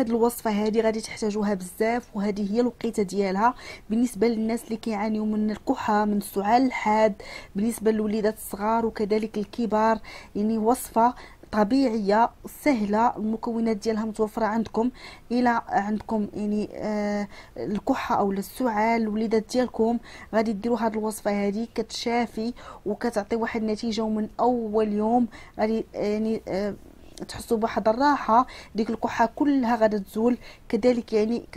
هاد الوصفه هذه غادي تحتاجوها بزاف، وهذه هي الوقيته ديالها بالنسبه للناس اللي كيعانيوا من الكحه، من السعال الحاد، بالنسبه للوليدات الصغار وكذلك الكبار. يعني وصفه طبيعيه سهله، المكونات ديالها متوفره عندكم. الى عندكم يعني الكحه او السعال الوليدات ديالكم، غادي ديروا هذه الوصفه هذه، كتشافي وكتعطي واحد النتيجه، ومن اول يوم غادي يعني تحسوا بواحد الراحه، ديك الكحه كلها غادا تزول. كذلك يعني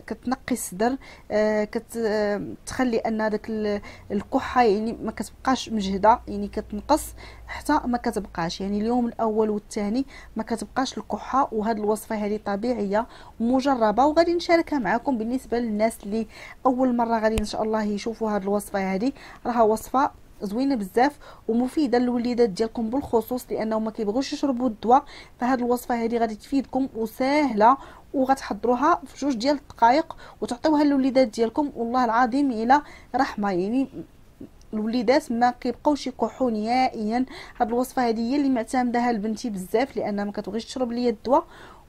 كتنقي الصدر، كتخلي ان داك الكحه يعني ما كتبقاش مجهده، يعني كتنقص حتى ما كتبقاش، يعني اليوم الاول والثاني ما كتبقاش الكحه. وهاد الوصفه هذه طبيعيه ومجربه، وغادي نشاركها معكم بالنسبه للناس اللي اول مره غادي ان شاء الله يشوفوا هاد الوصفه هذه. راها وصفه زوينه بزاف ومفيده للوليدات ديالكم بالخصوص، لانهم ما كيبغوش يشربوا الدواء. فهاد الوصفه هذه غادي تفيدكم وسهله، وغتحضروها في 2 ديال الدقائق وتعطيوها للوليدات ديالكم، والله العظيم الى رحمه. يعني الوليدات ما كيبقاوش يكحوا نهائيا. هاد الوصفه هذه هي اللي معتمدها لبنتي بزاف، لانها ما كتبغيش تشرب ليا الدواء،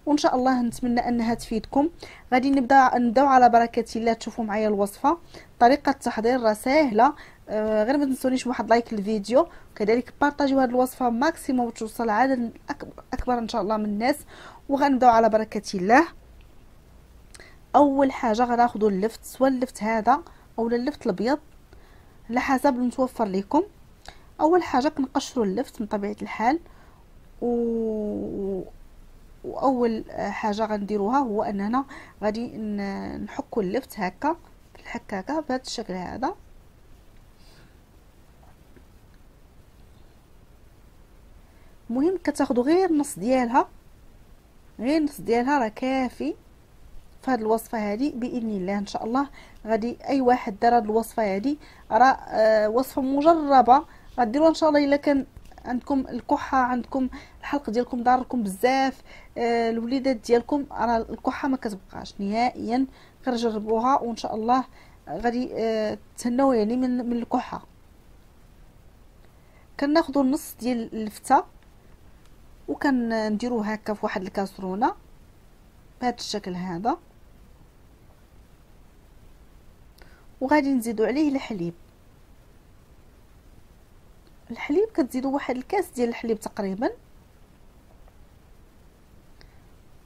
وان شاء الله نتمنى انها تفيدكم. غادي نبداو على بركه الله. تشوفوا معايا الوصفه، طريقه التحضير راه سهله. غير ما تنسونيش بواحد لايك للفيديو، كذلك بارطاجيو هذه الوصفه ماكسيموم وتوصل عدد اكبر ان شاء الله من الناس. وغنبداو على بركه الله. اول حاجه غناخذوا اللفت، سواء اللفت هذا او اللفت الابيض على حسب المتوفر لكم. اول حاجه كنقشروا اللفت من طبيعه الحال، واول حاجه غنديروها هو اننا غادي نحكوا اللفت هكا في الحكاكه بهذا الشكل هذا. المهم كتاخذوا غير نص ديالها، غير نص ديالها راه كافي في هذه الوصفه هذه باذن الله. ان شاء الله غادي اي واحد دار هذه الوصفه هذه راه وصفه مجربه غديروها ان شاء الله. الا كان عندكم الكحه، عندكم الحلق ديالكم ضاركم بزاف، الوليدات ديالكم راه الكحه ما كتبقاش نهائيا، غير جربوها وان شاء الله غادي تهنوا يعني من الكحه. كناخذوا النص ديال اللفته وكنديروه هكا في واحد الكاسرونه بهذا الشكل هذا، وغادي نزيدوا عليه الحليب. الحليب كتزيدوا واحد الكاس ديال الحليب تقريبا،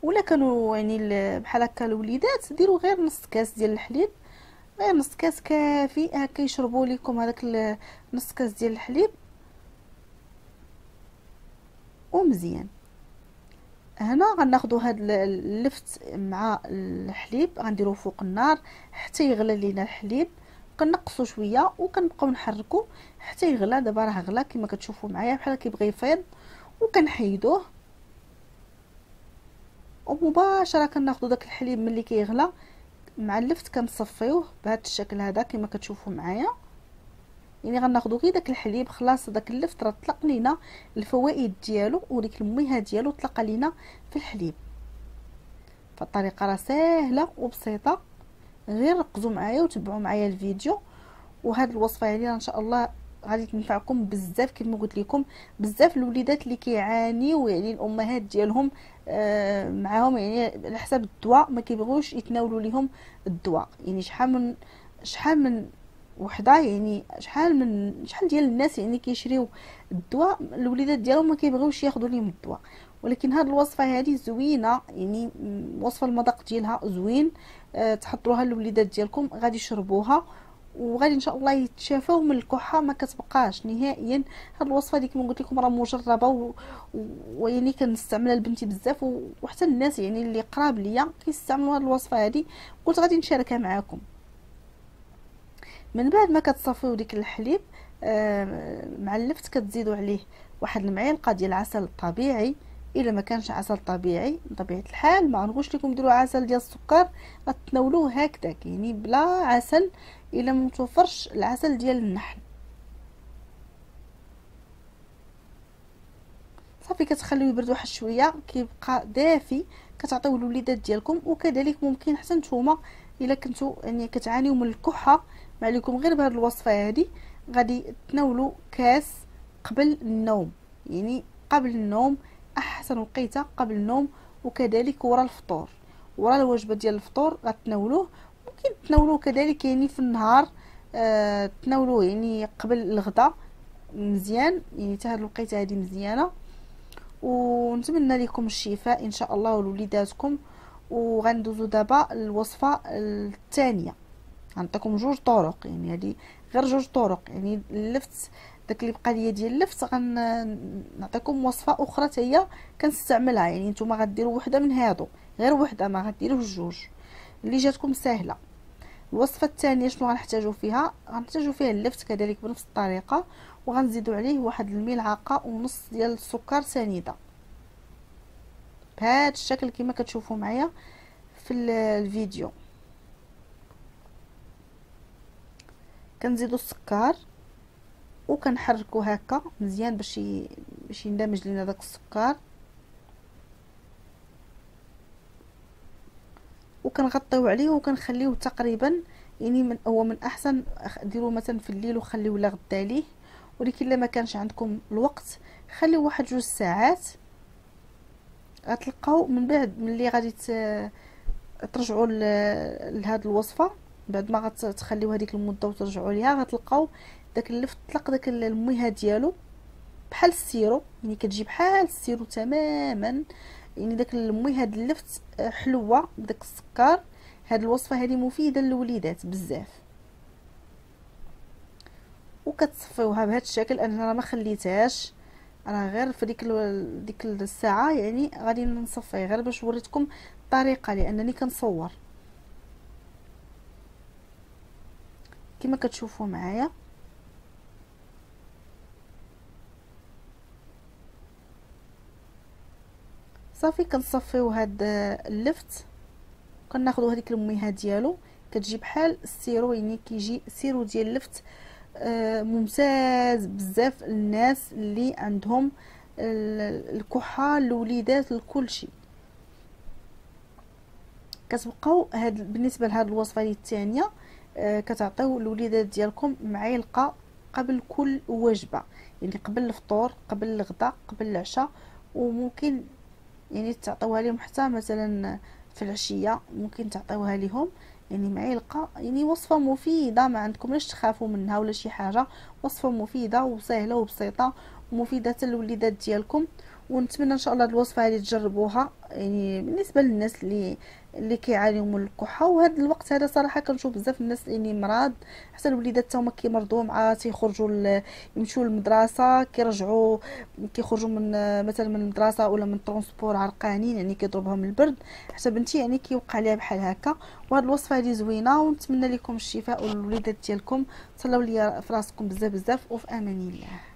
ولا كانوا يعني بحال هكا الوليدات ديروا غير نص كاس ديال الحليب، غير نص كاس كافي هكا يشربوا لكم هذاك نص كاس ديال الحليب ومزيان. هنا غناخذوا هاد اللفت مع الحليب غنديروه فوق النار حتى يغلى لينا الحليب، كنقصوا شويه وكنبقاو نحركوا حتى يغلى. دابا راه غلا كما كتشوفوا معايا بحال كيبغي يفيض، وكنحيدوه ومباشره كناخذوا داك الحليب ملي كيغلى مع اللفت كنصفيوه بهذا الشكل هذا كما كتشوفوا معايا. يعني غناخذوا غير داك الحليب، خلاص داك اللفت راه طلق لينا الفوائد ديالو وديك المياه ديالو طلق لينا في الحليب. فالطريقه راه سهله وبسيطه، غير ركزوا معايا وتبعوا معايا الفيديو. وهاد الوصفه يعني ان شاء الله غادي تنفعكم بزاف كما قلت لكم. بزاف الوليدات اللي كيعانيوا يعني الامهات ديالهم معاهم يعني على حساب الدواء ما كيبغوش يتناولوا لهم الدواء. يعني شحال من وحده، يعني شحال ديال الناس يعني كيشريو الدواء الوليدات ديالهم ما كيبغيوش ياخذوا لهم الدواء. ولكن هاد الوصفه هذه زوينه، يعني وصفه المذاق ديالها زوين. تحضروها للوليدات ديالكم غادي يشربوها وغادي ان شاء الله يتشافوا من الكحه ما كتبقاش نهائيا. هاد الوصفه ديك كما قلت لكم راه مجربه ويعني كنستعملها لبنتي بزاف، وحتى الناس يعني اللي قراب ليا كيستعملوا هاد الوصفه هذه، قلت غادي نشاركها معكم. من بعد ما كتصافيو ديك الحليب مع اللفت كتزيدوا عليه واحد المعلقه ديال العسل الطبيعي. الا ما كانش عسل طبيعي بطبيعه الحال ما غنقولش لكم ديروا عسل ديال السكر، غتناولوه هكذاك يعني بلا عسل الا ما متوفرش العسل ديال النحل. صافي كتخليوه يبرد واحد شويه كيبقى دافي، كتعطيوه للوليدات ديالكم. وكذلك ممكن حتى نتوما الا كنتو يعني كتعانيو من الكحه، ما عليكم غير بهذه الوصفه هذه غادي تناولوا كاس قبل النوم. يعني قبل النوم احسن وقيته قبل النوم، وكذلك ورا الفطور، ورا الوجبه ديال الفطور غتناولوه. ممكن تناولوه كذلك يعني في النهار، تناولوه يعني قبل الغداء مزيان، يعني حتى هاد الوقيته هذه مزيانه. ونتمنى لكم الشفاء ان شاء الله ولوليداتكم. وغندوزو دابا الوصفه الثانيه، غنعطيكم جوج طرق، يعني هذه غير جوج طرق، يعني اللفت داك اللي بقى ليا ديال اللفت غنعطيكم وصفه اخرى حتى هي كنستعملها. يعني نتوما غديروا وحده من هادو، غير وحده، ما غديروش جوج، اللي جاتكم سهله. الوصفه الثانيه شنو غنحتاجو فيها؟ غنحتاجو فيها اللفت كذلك بنفس الطريقه، وغنزيدو عليه واحد الملعقه ونص ديال السكر سنيده بهذا الشكل كما كتشوفوا معايا في الفيديو. كنزيدو السكر وكنحركو هكا مزيان باش يندمج لينا داك السكر، وكنغطيو عليه وكنخليوه تقريبا، يعني هو من احسن ديروه مثلا في الليل وخليوه لغدا ليه، ولكن الا ما كانش عندكم الوقت خليوه واحد 2 ساعات. غتلقاو من بعد ملي غادي ترجعوا لهاد الوصفه، بعد ما غتخليو هذيك المده وترجعوا ليها، غتلقاو داك اللفت طلق داك الميها ديالو بحال السيرو، يعني كتجي بحال السيرو تماما. يعني داك المي هاد اللفت حلوه بداك السكر. هاد الوصفه هذه مفيده للوليدات بزاف. وكتصفيوها بهذا الشكل. انا راه ما خليتهاش، انا غير في ديك الساعه يعني غادي نصفي غير باش وريتكم الطريقه، لانني كنصور كما كتشوفوا معايا. صافي كنصفيو هاد اللفت، كناخذوا هذيك الميها ديالو كتجي بحال السيرو، يعني كيجي سيرو ديال اللفت ممتاز بزاف للناس اللي عندهم الكحه، الوليدات، لكل شيء. كتبقاو هاد بالنسبه لهاد الوصفه الثانيه كتعطيو الوليدات ديالكم معلقه قبل كل وجبه، يعني قبل الفطور، قبل الغداء، قبل العشاء، وممكن يعني تعطيوها لهم حتى مثلا في العشيه ممكن تعطيوها لهم، يعني معلقه. يعني وصفه مفيده، ما عندكم لاش تخافوا منها ولا شي حاجه، وصفه مفيده وسهله وبسيطه ومفيده حتى للوليدات ديالكم. ونتمنى ان شاء الله الوصفه هذه تجربوها، يعني بالنسبه للناس اللي كيعانيوا من الكحه. وهذا الوقت هذا صراحه كنشوف بزاف الناس اللي مرض، حتى الوليدات حتى هما كيمرضوا مع تيخرجوا يمشيو للمدرسه، كيخرجوا من مثلا من المدرسه ولا من الترونسبور عرقانين، يعني كيضربهم البرد. حتى بنتي يعني كيوقع ليها بحال هكا. وهاد الوصفه هذه زوينه، ونتمنى لكم الشفاء والوليدات ديالكم. تهلاو ليا في راسكم بزاف بزاف، وفي امان الله.